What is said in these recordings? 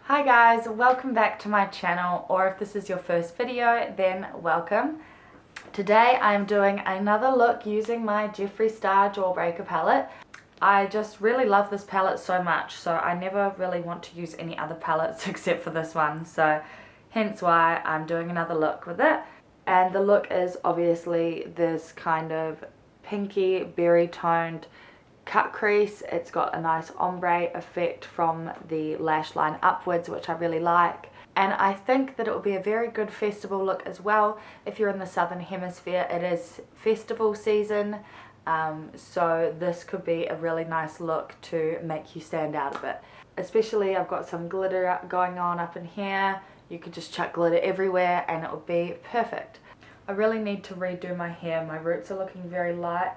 Hi guys, welcome back to my channel, or if this is your first video, then welcome. Today I'm doing another look using my Jeffree Star Jawbreaker palette. I just really love this palette so much, so I never really want to use any other palettes except for this one, so hence why I'm doing another look with it. And the look is obviously this kind of pinky berry toned cut crease. It's got a nice ombre effect from the lash line upwards, which I really like, and I think that it will be a very good festival look as well. If you're in the southern hemisphere, it is festival season, so this could be a really nice look to make you stand out a bit. Especially I've got some glitter going on up in here. You could just chuck glitter everywhere and it would be perfect. I really need to redo my hair. My roots are looking very light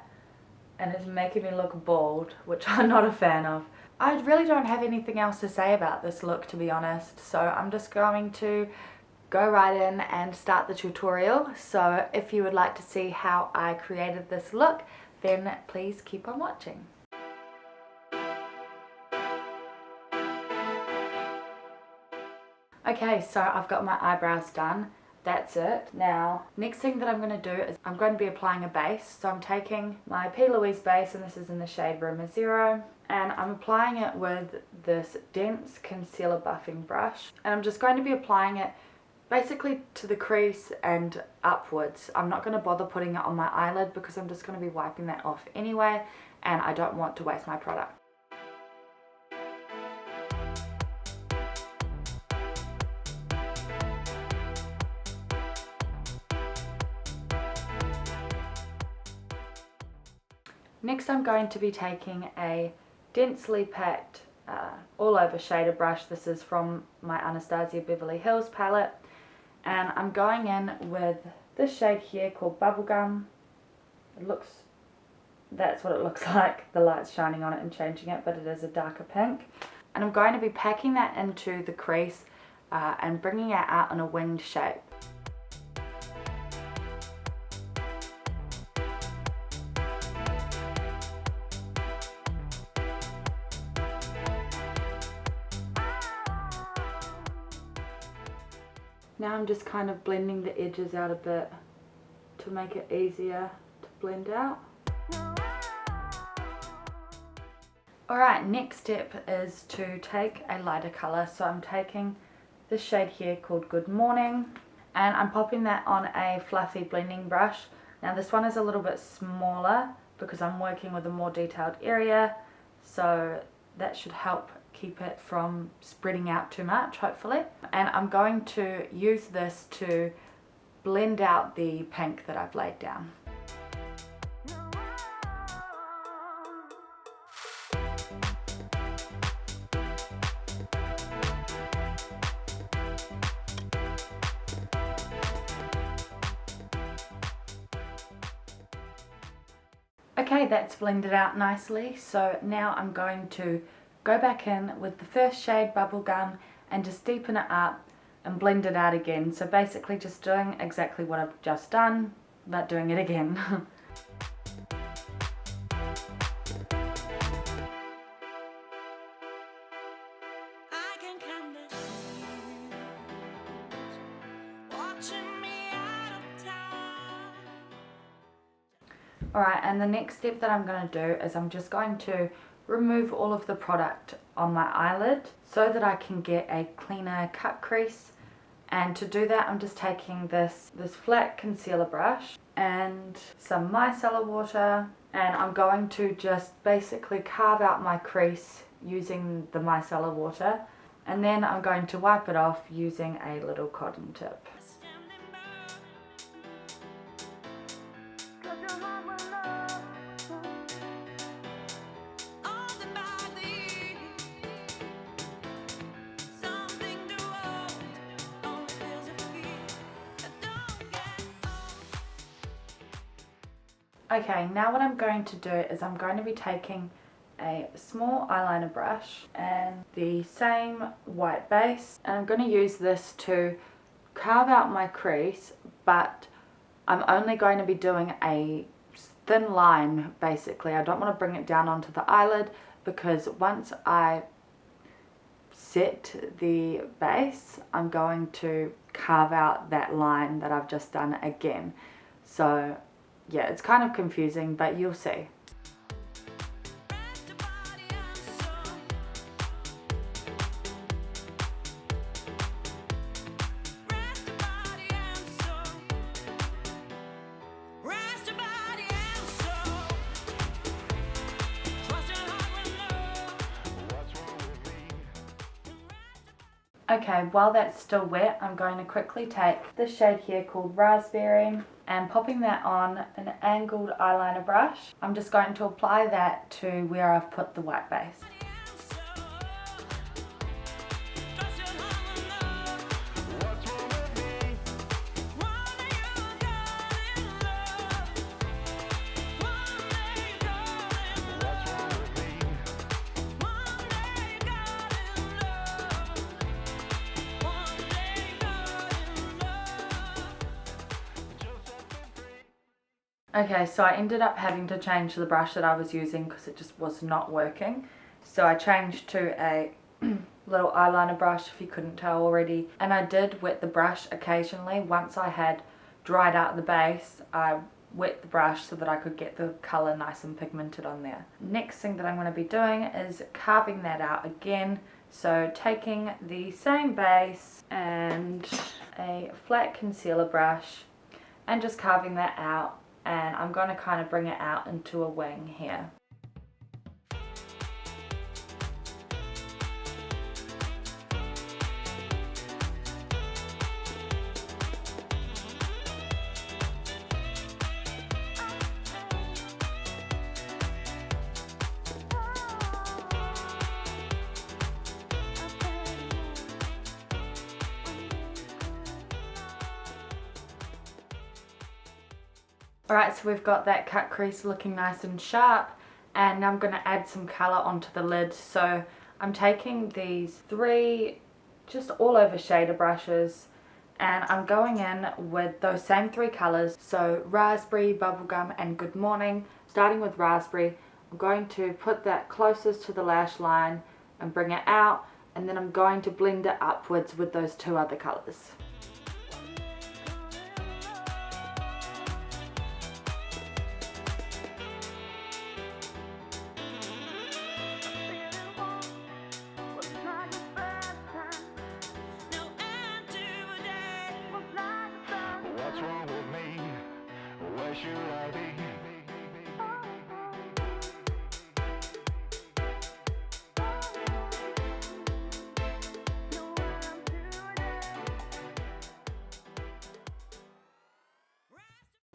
and it's making me look bald, which I'm not a fan of. I really don't have anything else to say about this look, to be honest, so I'm just going to go right in and start the tutorial. So if you would like to see how I created this look, then please keep on watching. Okay, so I've got my eyebrows done. That's it. Now, next thing that I'm going to do is I'm going to be applying a base. So I'm taking my P.Louise base, and this is in the shade Rumour 0, and I'm applying it with this dense concealer buffing brush, and I'm just going to be applying it basically to the crease and upwards. I'm not going to bother putting it on my eyelid because I'm just going to be wiping that off anyway, and I don't want to waste my product. Next I'm going to be taking a densely packed all over shader brush. This is from my Anastasia Beverly Hills palette, and I'm going in with this shade here called Bubblegum. That's what it looks like. The light's shining on it and changing it, but it is a darker pink. And I'm going to be packing that into the crease and bringing it out in a winged shape. Now I'm just kind of blending the edges out a bit to make it easier to blend out. Alright, next step is to take a lighter colour. So I'm taking this shade here called Good Morning, and I'm popping that on a fluffy blending brush. Now this one is a little bit smaller because I'm working with a more detailed area, so that should help keep it from spreading out too much, hopefully. And I'm going to use this to blend out the pink that I've laid down. Okay, that's blended out nicely, so now I'm going to go back in with the first shade, Bubblegum, and just deepen it up and blend it out again. So basically just doing exactly what I've just done, but doing it again. Alright, and the next step that I'm going to do is I'm just going to remove all of the product on my eyelid so that I can get a cleaner cut crease. And to do that I'm just taking this flat concealer brush and some micellar water, and I'm going to just basically carve out my crease using the micellar water, and then I'm going to wipe it off using a little cotton tip. Okay, now what I'm going to do is I'm going to be taking a small eyeliner brush and the same white base, and I'm going to use this to carve out my crease, but I'm only going to be doing a thin line basically. I don't want to bring it down onto the eyelid because once I set the base, I'm going to carve out that line that I've just done again. So yeah, it's kind of confusing, but you'll see. Okay, while that's still wet, I'm going to quickly take this shade here called Raspberry and popping that on an angled eyeliner brush. I'm just going to apply that to where I've put the white base. Okay, so I ended up having to change the brush that I was using because it just was not working. So I changed to a little eyeliner brush, if you couldn't tell already. And I did wet the brush occasionally. Once I had dried out the base, I wet the brush so that I could get the colour nice and pigmented on there. Next thing that I'm going to be doing is carving that out again. So taking the same base and a flat concealer brush and just carving that out. And I'm going to kind of bring it out into a wing here. Alright, so we've got that cut crease looking nice and sharp, and now I'm going to add some colour onto the lid. So I'm taking these 3 just all over shader brushes and I'm going in with those same 3 colours. So Raspberry, Bubblegum and Good Morning. Starting with Raspberry, I'm going to put that closest to the lash line and bring it out, and then I'm going to blend it upwards with those 2 other colours.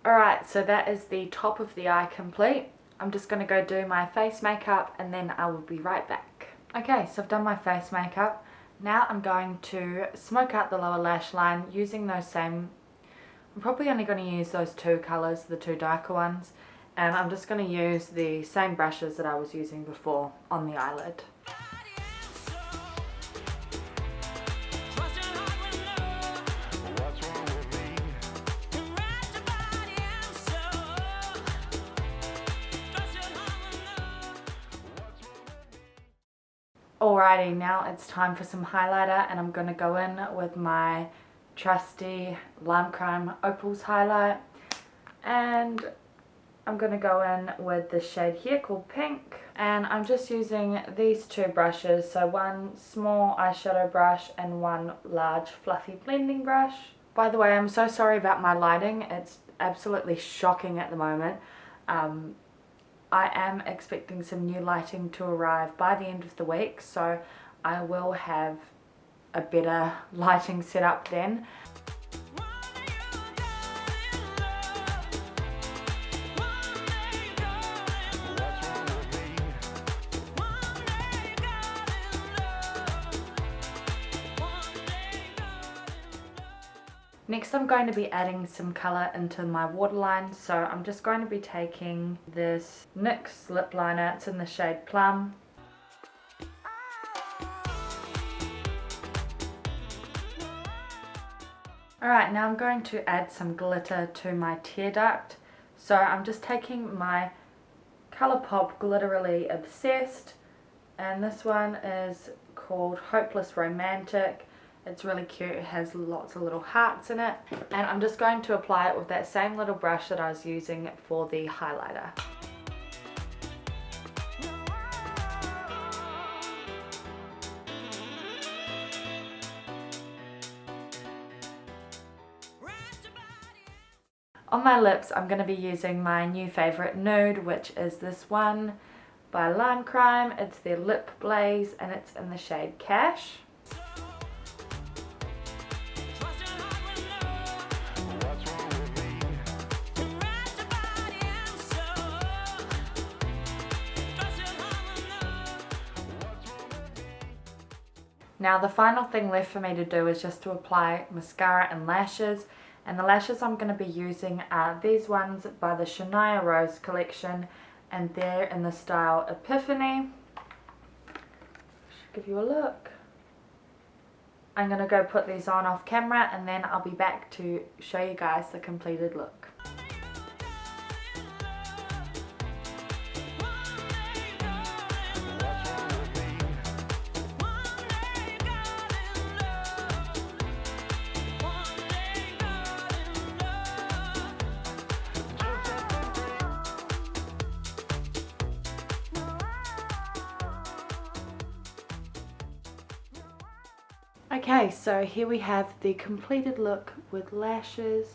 Alright, so that is the top of the eye complete. I'm just going to go do my face makeup and then I will be right back. Okay, so I've done my face makeup. Now I'm going to smoke out the lower lash line using those same, I'm probably only going to use those 2 colours, the 2 darker ones. And I'm just going to use the same brushes that I was using before on the eyelid. Alrighty, now it's time for some highlighter, and I'm going to go in with my trusty Lime Crime Opals highlight, and I'm going to go in with this shade here called Pink, and I'm just using these 2 brushes, so one small eyeshadow brush and one large fluffy blending brush. By the way, I'm so sorry about my lighting, it's absolutely shocking at the moment. I am expecting some new lighting to arrive by the end of the week, so I will have a better lighting setup then. Next I'm going to be adding some colour into my waterline, so I'm just going to be taking this NYX lip liner, it's in the shade Plum. Alright, now I'm going to add some glitter to my tear duct, so I'm just taking my Colourpop Glitterally Obsessed, and this one is called Hopeless Romantic. It's really cute. It has lots of little hearts in it. And I'm just going to apply it with that same little brush that I was using for the highlighter. On my lips, I'm going to be using my new favourite nude, which is this one by Lime Crime. It's their Lip Blaze and it's in the shade Cash. Now the final thing left for me to do is just to apply mascara and lashes. And the lashes I'm going to be using are these ones by the Shania Rose collection, and they're in the style Epiphany. Should give you a look. I'm going to go put these on off camera and then I'll be back to show you guys the completed look. Okay, so here we have the completed look with lashes.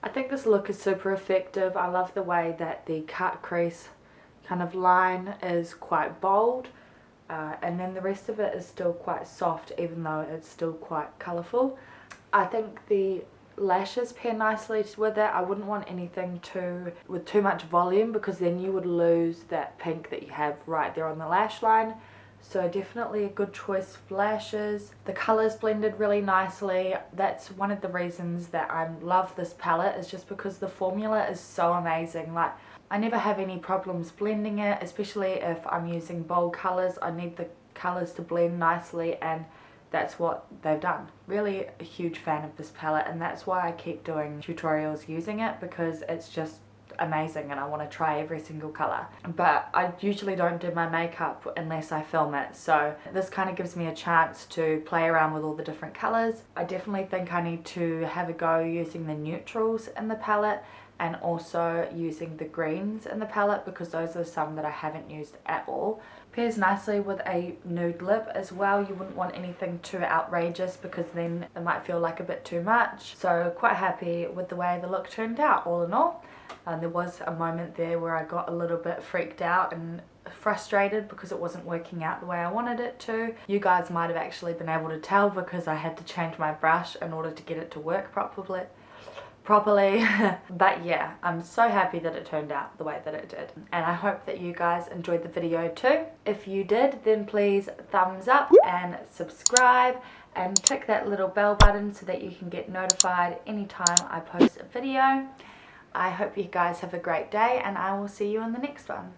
I think this look is super effective. I love the way that the cut crease kind of line is quite bold, and then the rest of it is still quite soft even though it's still quite colourful. I think the lashes pair nicely with it. I wouldn't want anything with too much volume because then you would lose that pink that you have right there on the lash line. So definitely a good choice for lashes. The colours blended really nicely. That's one of the reasons that I love this palette, is just because the formula is so amazing. Like, I never have any problems blending it, especially if I'm using bold colours. I need the colours to blend nicely, and that's what they've done. Really a huge fan of this palette, and that's why I keep doing tutorials using it, because it's just amazing and I want to try every single colour. But I usually don't do my makeup unless I film it, so this kind of gives me a chance to play around with all the different colours. I definitely think I need to have a go using the neutrals in the palette and also using the greens in the palette, because those are some that I haven't used at all. Pairs nicely with a nude lip as well. You wouldn't want anything too outrageous because then it might feel like a bit too much. So quite happy with the way the look turned out all in all. There was a moment there where I got a little bit freaked out and frustrated because it wasn't working out the way I wanted it to. You guys might have actually been able to tell because I had to change my brush in order to get it to work properly. But yeah, I'm so happy that it turned out the way that it did, and I hope that you guys enjoyed the video too. If you did, then please thumbs up and subscribe and tick that little bell button so that you can get notified anytime I post a video. I hope you guys have a great day, and I will see you in the next one.